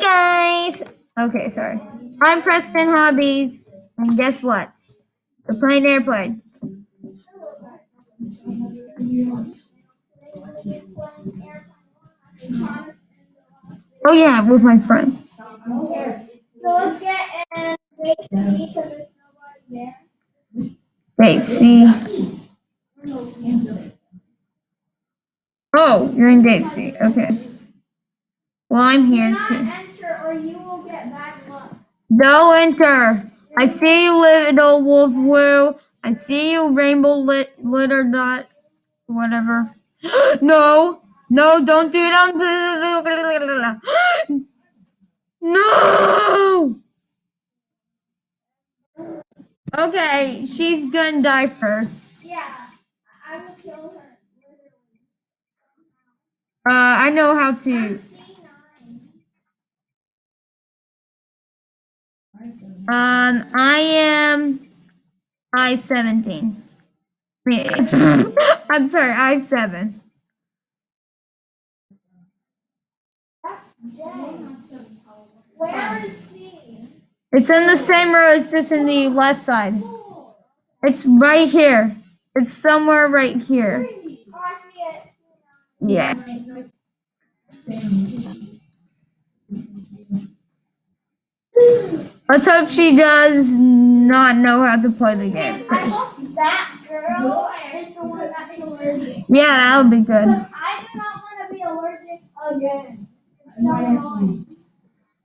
Hi guys! Okay, sorry. I'm Preston Hobbies, and guess what? We're playing airplane. Oh yeah, with my friend. So let's get in gate C because there's nobody there. Wait, see. Oh, you're in gate C. Okay. Well, I'm here Do not too. enter or you will get bad luck. Don't enter. I see you, little wolf woo. I see you, rainbow litter dot. Whatever. No, don't do it. No. Okay, she's gonna die first. Yeah, I will kill her. I know how to. I am I-17. I'm sorry, I-7. That's J. Where is C? It's in the same row, it's just in the left side. It's right here. It's somewhere right here. Oh, I see it. Yeah. Let's hope she does not know how to play the game. I hope that girl is the one that's allergic. Yeah, that'll be good. Because I do not want to be allergic again. It's so annoying.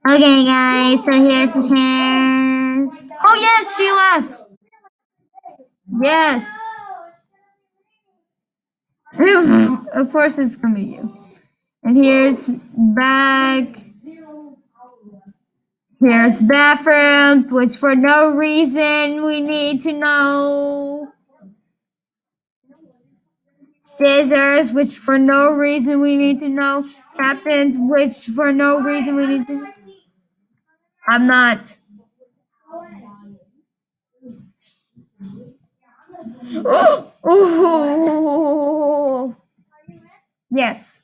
Okay, guys, so here's the chairs. Oh, yes, she left. Yes. Of course, it's gonna be you. And here's back. Here's bathroom, which for no reason we need to know. Scissors, which for no reason we need to know. Captains, which for no reason we need to know. I'm not. Oh, yes.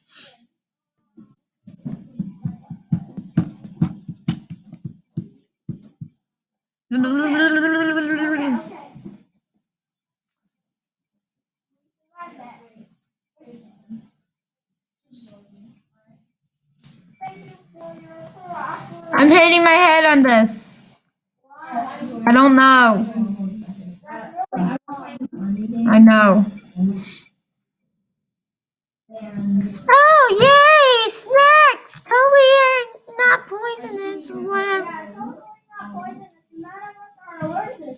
I'm hitting my head on this. I don't know. I know. Oh, yay! Snacks! Totally not poisonous or whatever. Yeah, totally not poisonous. None of us are allergic.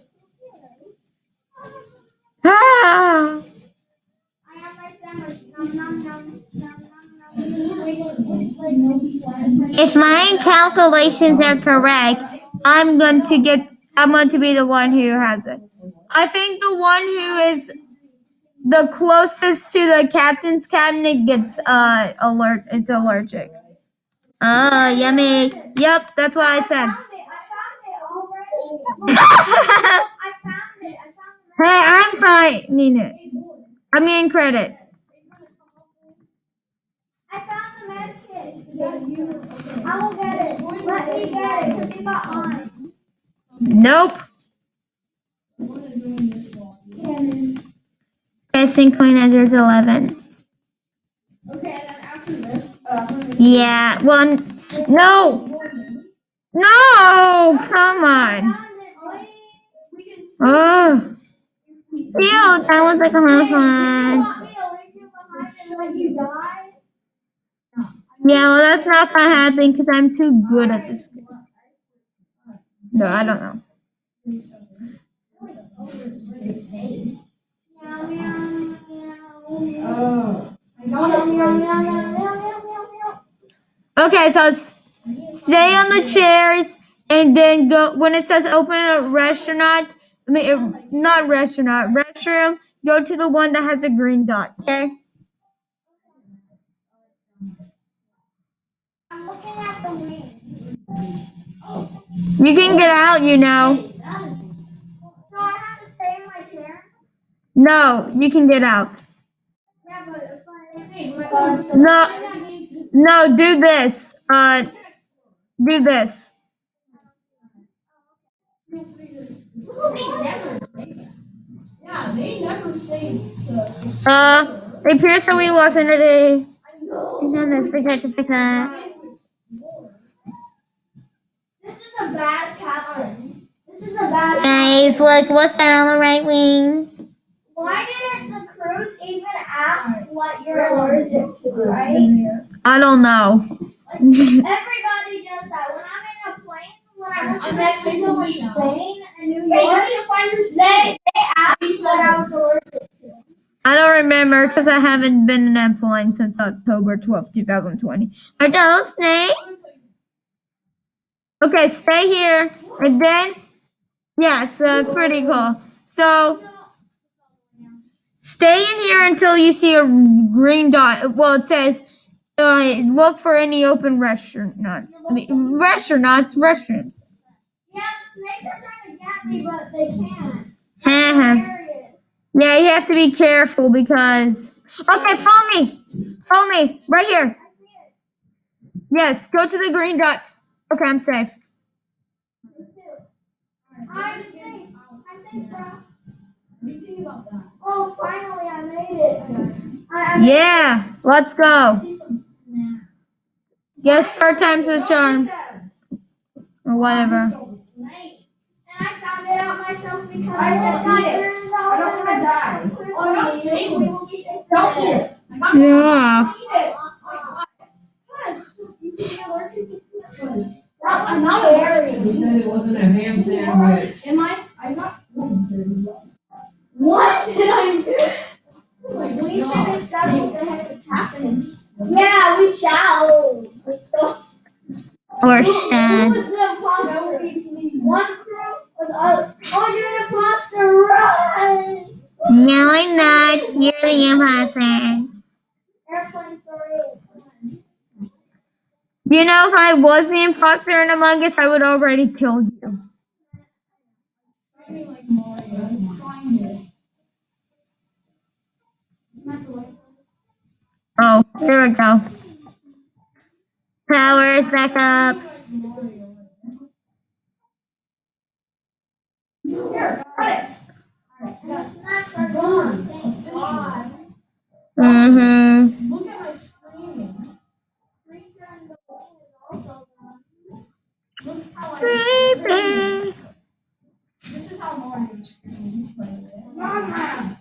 Ah! I have my sandwich. Nom, nom, nom, nom, nom, nom. If my calculations are correct, I'm going to be the one who has it. I think the one who is the closest to the captain's cabinet gets is allergic. Oh, yummy. Yep, that's what I said. I found it already. I found it. Hey, I'm finding it. I'm getting credit. I found the med kit. I will get it. Let me get it because you got mine. Nope. Guessing coin enters 11. Okay, then after this, Yeah, well, no. No, come on. Oh. Ew, that was like a house one. Yeah, well, that's not gonna happen because I'm too good at this game. No, I don't know. Okay, so stay on the chairs and then go when it says open a restaurant. I mean, not restaurant, restroom. Go to the one that has a green dot. Okay. I'm looking at the wing. You can get out, you know. So I have to stay in my chair? No, you can get out. Yeah, but if I... No, do this. do this. Yeah, they never say It appears that we lost energy. This This is a bad captain. This is a bad. Guys, look, what's that on the right wing? Why didn't the crews even ask what you're allergic to, right? I don't know. Everybody does that. When I'm in a plane, when I went to Mexico and Spain and New York, they asked what I was allergic to. I don't remember because I haven't been in that plane since October 12th, 2020. Are those snakes? Okay, stay here. And then, yeah, so it's pretty cool. So, stay in here until you see a green dot. Well, it says, look for any open restaurants. Restrooms. Yeah, the snakes are trying to get me, but they can't. Yeah, you have to be careful because... Okay, follow me. Follow me. Right here. Yes, go to the green dot. Okay, I'm safe. I'm safe. I'm safe, bro. What do you think about that? Oh, finally, I made it. Yeah, let's go. Yes, start times the charm. Or whatever. And I found it out myself because I don't want to die. Oh, not saying we will be safe. Don't eat it. Yeah. I'm not scary. You said it wasn't a ham sandwich. Am I? I'm not. What did I do? We should discuss what the heck is happening. Yeah, we shall. Or Who stand. was the imposter? One crew or the other? Oh, you're an imposter, run! No, I'm not. You're the imposter. Airplane story. You know, if I was the imposter in Among Us, I would already kill you. Oh, there we go. Power is back up. Here, got it. The snacks are gone. Thank God. Mm-hmm. Look at my screen. Freezer and the plane is also gone. Look how Creepy. This is how Mario's screen is, by the way. Mama!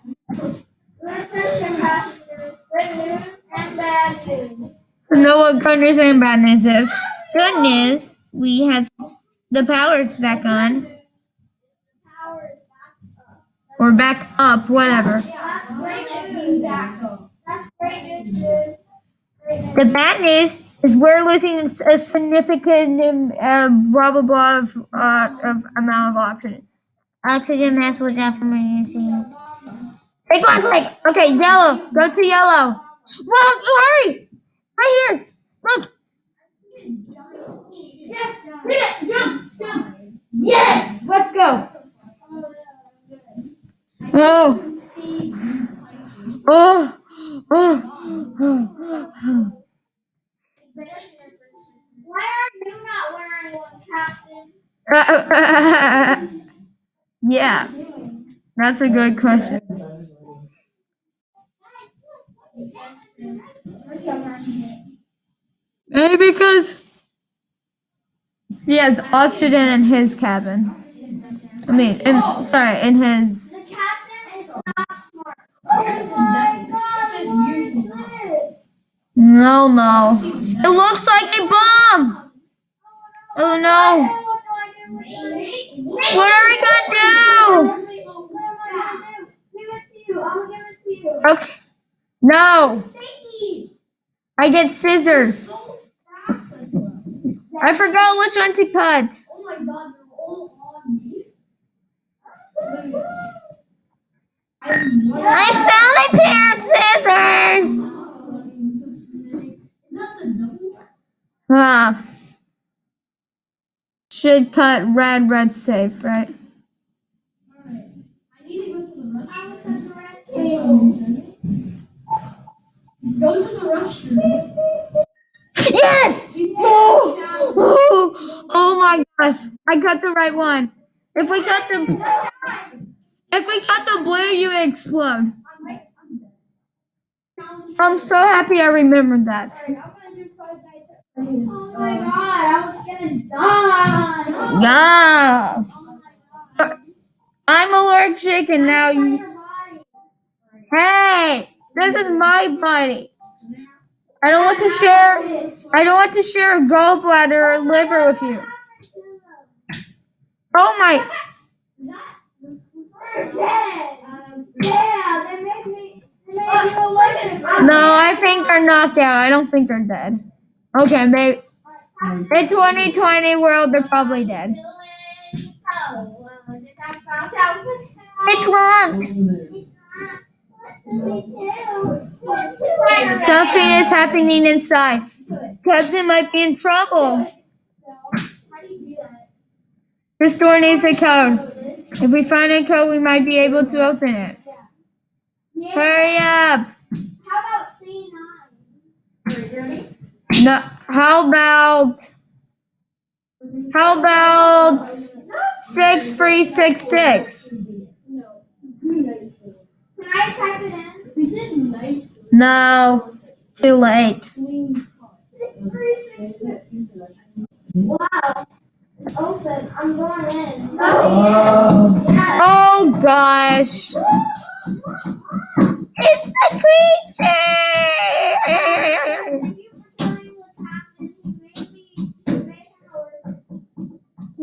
Attention passengers, good news and bad news. Know what good news and bad news is. Good news, we have the power's back on. Power is back up. Or back up, whatever. Yeah, that's great news. That's great news, dude. Great news. The bad news is we're losing a significant blah blah blah of amount of oxygen. Oxygen mask will drop from emergencies. Take one click. Okay, yellow. Go to yellow. Look, hurry! Right here. Look. Yes, hit it, jump, jump. Yes! Let's go. Oh. Oh. Oh. Why are you not wearing one, Captain? Yeah. That's a good question. Maybe because he has oxygen in his cabin. I mean, in his. The captain is not smart. Oh my God! What is this? No. It looks like a bomb. Oh no. What are we gonna do? Give it to you. I'll give it to you. Okay. No. Sticky. I get scissors. So fast as well. I forgot which one to cut. Oh my God, they're all on me. I found a pair of scissors. Ah. Should cut red safe, right? I need to go to the restroom. Go to the restroom. Yes! Oh. my gosh, I got the right one. If we got the blue, you explode. I'm so happy I remembered that. Oh my god, I was gonna die. Yeah. I'm allergic and now you. Hey, this is my body. I don't want to share a gallbladder or liver with you. Oh my. We're dead. Yeah, they made you allergic. No, I think they're knocked out. I don't think they're dead. Okay, maybe. In 2020 world, they're probably dead. It's long. Something is happening inside. Captain might be in trouble. This door needs a code. If we find a code, we might be able to open it. Hurry up. How about C9? No, how about 6366? Can I type it in? We didn't. No, too late. 6366. Wow. Open. I'm going in. Oh gosh. It's the creature.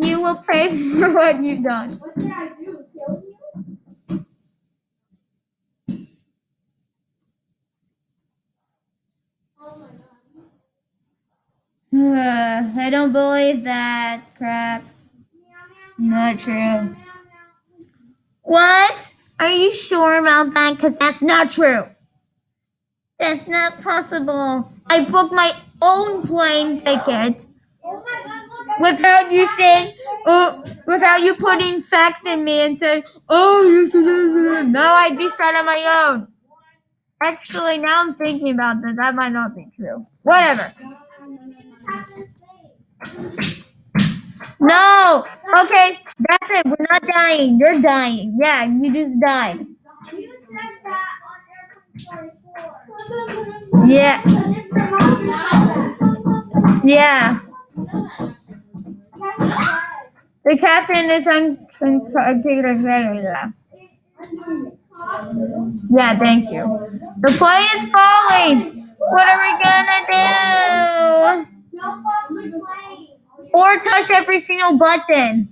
You will pay for what you've done. What did I do? Kill you? Oh my god. I don't believe that crap. Not true. What? Are you sure about that? Because that's not true. That's not possible. I booked my own plane ticket Oh my god, look. without you saying, without you putting facts in me and saying, oh, no, I decided on my own. Actually, now I'm thinking about that. That might not be true. Whatever. No. Okay, that's it. We're not dying. You're dying. Yeah, you just died. You said that on Aircon 44. Yeah. A different monster said that. Yeah. Yeah, The captain is Yeah, thank you. The plane is falling. What are we gonna do? no fucking plane. Or touch every single button.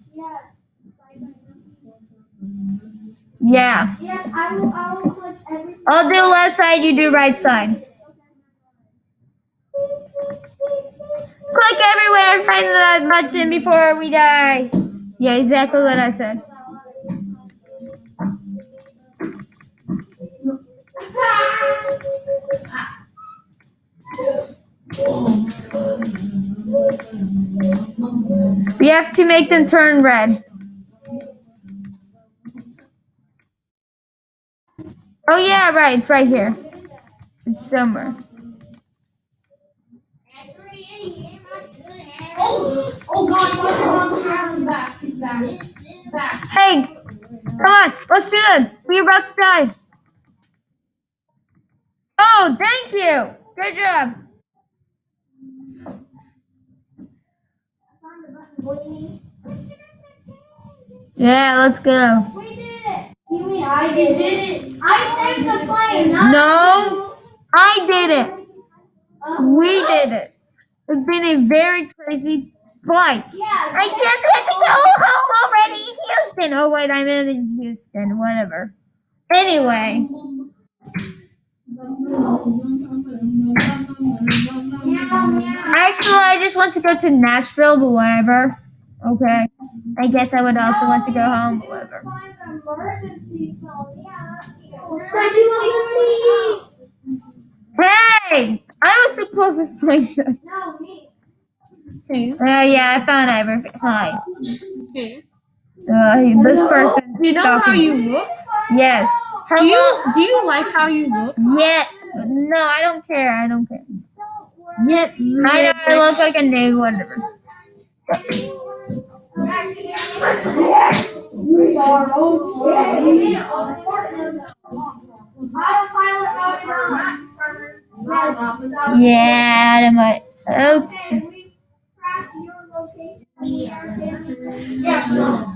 Yeah. Yes, I will click every single I'll do left side, you do right side. Click everywhere and find the button before we die. Yeah, exactly what I said. We have to make them turn red. Oh yeah, right, it's right here. It's somewhere. Oh God, it's back. It's back. Hey, come on, let's do it. We're about to die. Oh, thank you. Good job. Yeah, let's go. We did it. You mean I did it? I saved the plane. No, I did it. We it. did it. It's been a very crazy flight. Yeah. I just had to go home already, Houston. Oh wait, I'm in Houston. Whatever. Anyway. Actually, I just want to go to Nashville, but whatever. Okay. I guess I would also want to go home, but whatever. Emergency phone. Yeah. Hey! I was supposed to find that. No, me. Yeah, I found everything. Hi. Okay. This person. You know how you look? Yes. Do you like how you look? Yeah. No, I don't care. I don't care. Yeah. I know I look like a nude, whatever. Yes, we are okay. Autopilot mode on. Yeah, I might. Okay. Okay, we tracked your location. Yeah,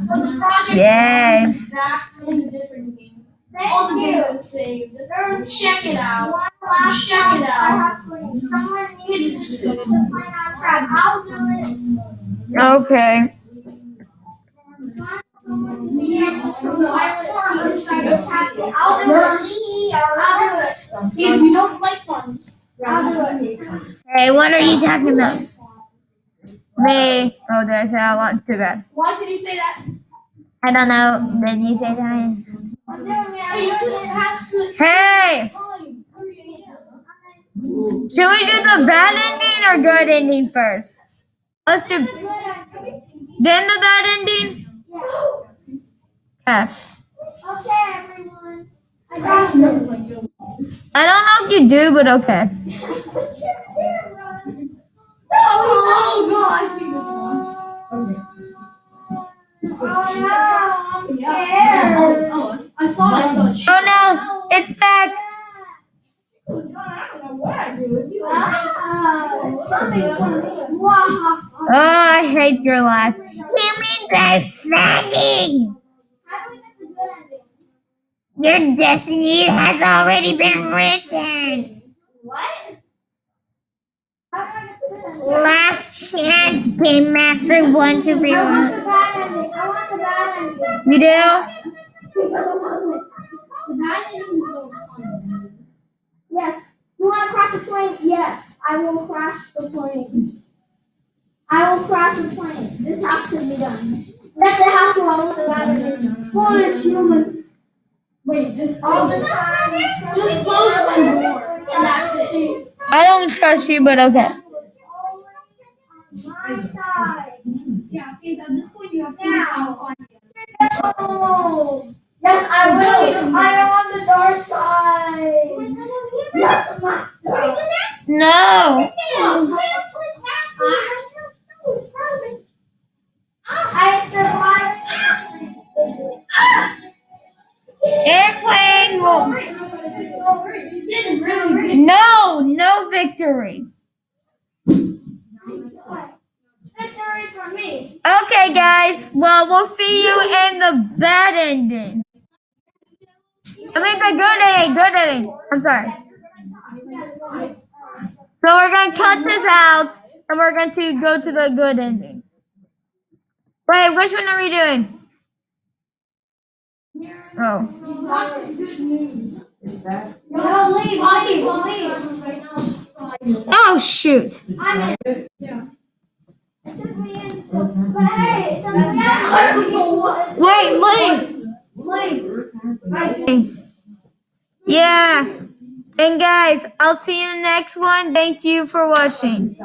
but the project Yay. is back in a different game. All the Thank data you. is saved. There's Check it out. one last Check task it I out. have for you. Someone needs to keep the plane on track. I'll do it. Okay. I'll do it. Please, we don't like farms. I'll do it. Hey, what are you talking about? Me. Oh, did I say I want too bad? Why did you say that? I don't know. Did you say that? I'm doing it. Hey, you just passed the Hey! time. Should we do the bad ending or good ending first? Let's do then the bad ending. Okay. Okay, everyone. I got this. I don't know if you do, but okay. Oh, God, I see this one. Oh no, I'm scared. I thought I saw it. Oh no, it's back. Wow. Oh, I hate your life. Humans are funny. How do we get the good ending? Your destiny has already been written. What? How do I get the good ending? Last chance, Game Master 1 to be I want one. the bad ending. I want the bad ending. You do? Because I want it. The bad ending is so fun. Yes. You want to crash the plane? Yes. I will crash the plane. I will crash the plane. This has to be done. That's the house where I want the bad ending. Foolish human. Wait, just All close the time. Just close my door, and that's it. I don't trust you, but okay. My side. Yeah, because at this point you have to Now. No. Yes, I will. I am on the dark side. Yes, master. No. I survived. Airplane will. You didn't really. No victory. Victory for me. Okay, guys. Well, we'll see you in the bad ending. I mean the good ending. I'm sorry. So we're gonna cut this out, and we're going to go to the good ending. Wait, which one are we doing? Oh. Good news. No, leave. Right now. Oh shoot. I'm in. Yeah. It took me in. But hey, something else. Leave. Yeah. And guys, I'll see you in the next one. Thank you for watching.